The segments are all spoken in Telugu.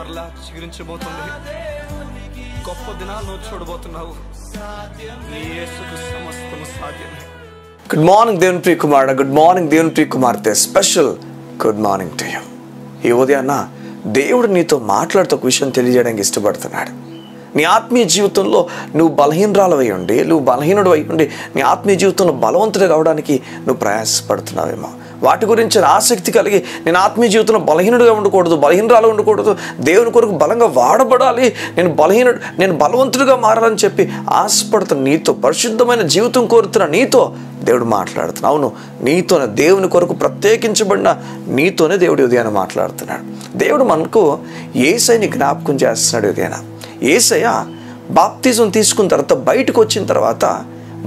మరలా చిగురించబోతుంది. గొప్ప దినాలు నువ్వు చూడబోతున్నావు. నీ యేసుకు సమస్తము సాధ్యమే. గుడ్ మార్నింగ్ దేవుని ప్రియ కుమారుడా, గుడ్ మార్నింగ్ దేవుని ప్రియ కుమార్తె. Special good morning to you. ఈ ఉదయాన్న దేవుడు నీతో మాట్లాడుతూ ఒక విషయం తెలియజేయడానికి ఇష్టపడుతున్నాడు. నీ ఆత్మీయ జీవితంలో నువ్వు బలహీనరాలవై ఉండి, నువ్వు బలహీనుడు అయి ఉండి నీ ఆత్మీయ జీవితంలో బలవంతుడు కావడానికి నువ్వు ప్రయాసపడుతున్నావేమో. వాటి గురించి ఆసక్తి కలిగి నేను ఆత్మీయ జీవితంలో బలహీనుడుగా ఉండకూడదు, బలహీనరాలు ఉండకూడదు, దేవుని కొరకు బలంగా వాడబడాలి, నేను బలవంతుడిగా మారాలని చెప్పి ఆశపడుతున్న నీతో, పరిశుద్ధమైన జీవితం కోరుతున్న నీతో దేవుడు మాట్లాడుతున్నాడు. అవును, నీతోనే, దేవుని కొరకు ప్రత్యేకించబడిన నీతోనే దేవుడు ఉదయాన్ని మాట్లాడుతున్నాడు. దేవుడు మనకు యేసయ్యని జ్ఞాపకం చేస్తున్నాడు. ఉదయాన యేసయ్య బాప్తిజం తీసుకున్న తర్వాత బయటకు వచ్చిన తర్వాత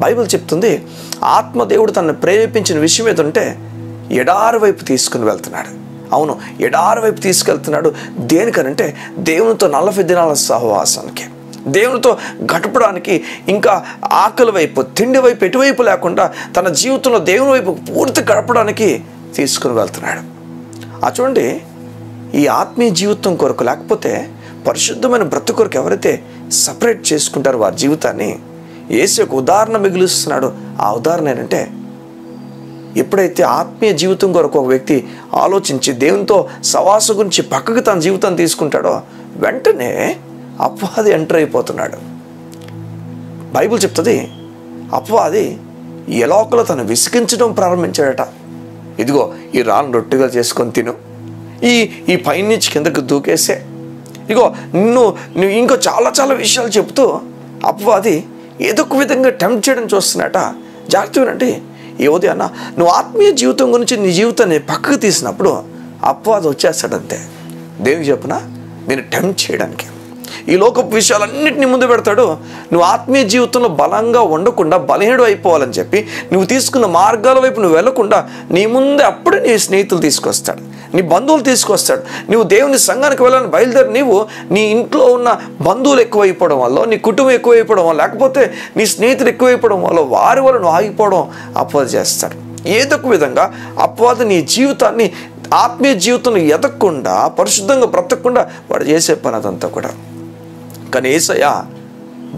బైబిల్ చెప్తుంది, ఆత్మదేవుడు తనను ప్రేరేపించిన విషయం ఏదంటే ఎడారి వైపు తీసుకుని వెళ్తున్నాడు. అవును, ఎడారి వైపు తీసుకెళ్తున్నాడు. దేనికనంటే దేవునితో 40 దినాల సహవాసానికి, దేవునితో గడపడానికి, ఇంకా ఆకలి వైపు, తిండి వైపు, ఎటువైపు లేకుండా తన జీవితంలో దేవుని వైపు పూర్తి గడపడానికి తీసుకుని వెళ్తున్నాడు. చూడండి, ఈ ఆత్మీయ జీవితం కొరకు, లేకపోతే పరిశుద్ధమైన బ్రతుకు కొరకు ఎవరైతే సపరేట్ చేసుకుంటారో వారి జీవితాన్ని యేసు ఒక ఉదాహరణ మిగులుస్తున్నాడు. ఆ ఉదాహరణ ఏంటంటే, ఎప్పుడైతే ఆత్మీయ జీవితం కొరకు ఒక వ్యక్తి ఆలోచించి దేవునితో సవాసు గురించి పక్కకు తన జీవితాన్ని తీసుకుంటాడో వెంటనే అపవాది ఎంటర్ అయిపోతున్నాడు. బైబిల్ చెప్తుంది, అపవాది ఎలాకలో తను విసిగించడం ప్రారంభించాడట. ఇదిగో ఈ రాళ్ళను రొట్టెగా చేసుకొని తిను, ఈ పైనుంచి కిందకు దూకేసే, ఇగో నువ్వు ఇంకా చాలా చాలా విషయాలు చెప్తూ అపవాది ఏదో ఒక విధంగా టెంప్ట్ చేయడం చూస్తున్నట. జాగ్రత్తగా ఏ ఉదయాన్న నువ్వు ఆత్మీయ జీవితం గురించి నీ జీవితాన్ని పక్కకు తీసినప్పుడు అపవాది వచ్చేస్తాడంతే. దేవునికి చెప్పున నేను టెంప్ట్ చేయడానికి ఈ లోకపు విషయాలన్నింటినీ ముందు పెడతాడు. నువ్వు ఆత్మీయ జీవితంలో బలంగా ఉండకుండా బలహీనుడు అయిపోవాలని చెప్పి నువ్వు తీసుకున్న మార్గాల వైపు నువ్వు వెళ్లకుండా నీ ముందే అప్పుడే నీ స్నేహితులు తీసుకొస్తాడు, నీ బంధువులు తీసుకొస్తాడు. నువ్వు దేవుని సంఘానికి వెళ్ళాలని బయలుదేరి నీవు నీ ఇంట్లో ఉన్న బంధువులు ఎక్కువైపోవడం వల్ల, నీ కుటుంబం ఎక్కువైపోవడం వల్ల, లేకపోతే నీ స్నేహితులు ఎక్కువైపోవడం వల్ల వారి వల్ల నువ్వు ఆగిపోవడం అపవాది చేస్తాడు. ఏదో ఒక విధంగా అపవాది నీ జీవితాన్ని, ఆత్మీయ జీవితంలో ఎదగకుండా, పరిశుద్ధంగా బ్రతకకుండా వాడు చేసే పని అదంతా కూడా. కానీ యేసయ్య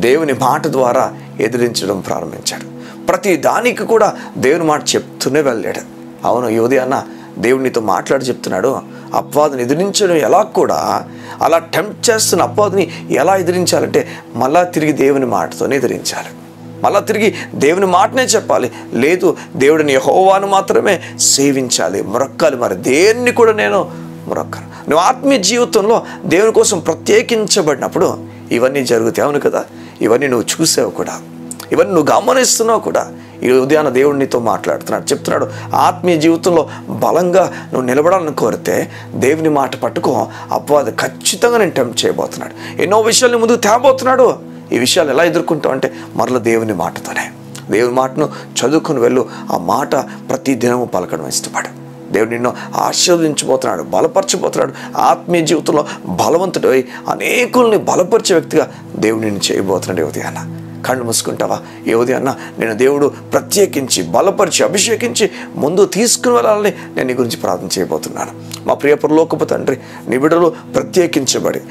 దేవుని మాట ద్వారా ఎదిరించడం ప్రారంభించాడు. ప్రతి దానికి కూడా దేవుని మాట చెప్తూనే వెళ్ళాడు. అవును, ఈ ఉదయాన్న దేవుడు నీతో మాట్లాడి చెప్తున్నాడు, అపవాదిని ఎదిరించడం ఎలా కూడా, అలా టెంప్ట్ చేస్తున్న అపవాదిని ఎలా ఎదిరించాలంటే మళ్ళా తిరిగి దేవుని మాటతోనే ఎదిరించాలి, మళ్ళా తిరిగి దేవుని మాటనే చెప్పాలి. లేదు, దేవుడిని యెహోవాను మాత్రమే సేవించాలి, మొరక్కాలి, మరి దేన్ని కూడా నేను మొరక్కను. నువ్వు ఆత్మీయ జీవితంలో దేవుని కోసం ప్రత్యేకించబడినప్పుడు ఇవన్నీ జరుగుతాయి. అవును కదా, ఇవన్నీ నువ్వు చూసావు కూడా, ఇవన్నీ నువ్వు గమనిస్తున్నావు కూడా. ఈ ఉదయాన దేవుడు నీతో మాట్లాడుతున్నాడు, చెప్తున్నాడు, ఆత్మీయ జీవితంలో బలంగా నువ్వు నిలబడాలని కోరితే దేవుని మాట పట్టుకో. అపవాది ఖచ్చితంగా నేను టెంప్ట్ చేయబోతున్నాడు, ఎన్నో విషయాల్ని ముందుకు తేబోతున్నాడు. ఈ విషయాలు ఎలా ఎదుర్కొంటావు అంటే మరలా దేవుని మాటతోనే. దేవుని మాటను చదువుకుని వెళ్ళు, ఆ మాట ప్రతి దినము పలకడం ఇష్టపడు. దేవుడు నిన్ను ఆశీర్వదించబోతున్నాడు, బలపరచబోతున్నాడు. ఆత్మీయ జీవితంలో బలవంతుడై అనేకుల్ని బలపరిచే వ్యక్తిగా దేవుడు నిన్ను చేయబోతున్నాడు. ఉదయాన్న కళ్ళు మూసుకుంటావా? ఏ ఉదయాన్న నేను దేవుడు ప్రత్యేకించి బలపరిచి అభిషేకించి ముందు తీసుకుని వెళ్ళాలని నేను నీ గురించి ప్రార్థన చేయబోతున్నాను. మా ప్రియ పరలోకపు తండ్రి, నీ బిడ్డలు ప్రత్యేకించబడి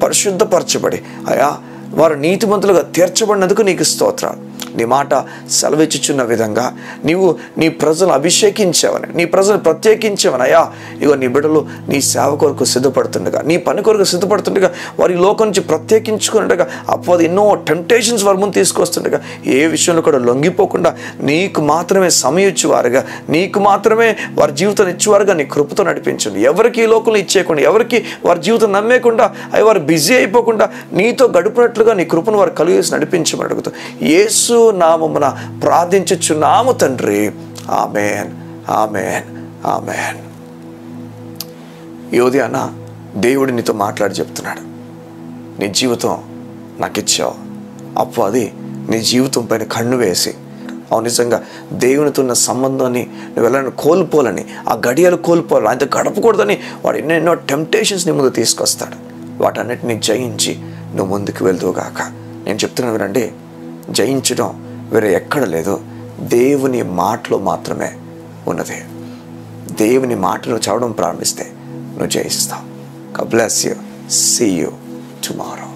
పరిశుద్ధపరచబడి అయా వారు నీతిమంతులుగా తీర్చబడినందుకు నీకు స్తోత్రాలు. నీ మాట సెలవిచ్చుచున్న విధంగా నీవు నీ ప్రజలు అభిషేకించావని, నీ ప్రజలు ప్రత్యేకించావని అయ్యా, ఇగో నీ బిడ్డలు నీ సేవ కొరకు సిద్ధపడుతుండగా, నీ పని కొరకు సిద్ధపడుతుండగా, వారి లోకం నుంచి ప్రత్యేకించుకున్నట్టుగా అపవాది ఎన్నో టెంప్టేషన్స్ వారి ముందు తీసుకొస్తుండగా ఏ విషయంలో కూడా లొంగిపోకుండా నీకు మాత్రమే సమయం ఇచ్చేవారుగా, నీకు మాత్రమే వారి జీవితాన్ని ఇచ్చేవారుగా నీ కృపతో నడిపించండి. ఎవరికి ఈ లోకంలో ఇచ్చేయకుండా, ఎవరికి వారి జీవితం నమ్మేయకుండా, అవి వారు బిజీ అయిపోకుండా నీతో గడుపునట్లుగా నీ కృపను వారు కలిగేసి నడిపించమని అడుగుతూ యేసు నామమున ప్రార్థించుచున్నాము తండ్రి. ఆమేన్, ఆమేన్, ఆమేన్. ఈ ఉదయాన దేవుడు నీతో మాట్లాడి చెప్తున్నాడు, నీ జీవితం నాకు ఇచ్చావు. అపవాది నీ జీవితం పైన కన్ను వేసి, అవును నిజంగా దేవునితో ఉన్న సంబంధాన్ని నువ్వు వెళ్ళని కోల్పోవాలని, ఆ గడియలు కోల్పోవాలని, అంత గడపకూడదని వాడు ఎన్నెన్నో టెంప్టేషన్స్ నీ ముందు తీసుకొస్తాడు. వాటన్నిటిని జయించి నువ్వు ముందుకు వెళ్దువుగాక. నేను చెప్తున్నాను వినండి, జయించడం వేరే ఎక్కడ లేదు, దేవుని మాటలో మాత్రమే ఉన్నది. దేవుని మాటను చదవడం ప్రారంభిస్తే నువ్వు జయిస్తావు. God bless you. See you tomorrow.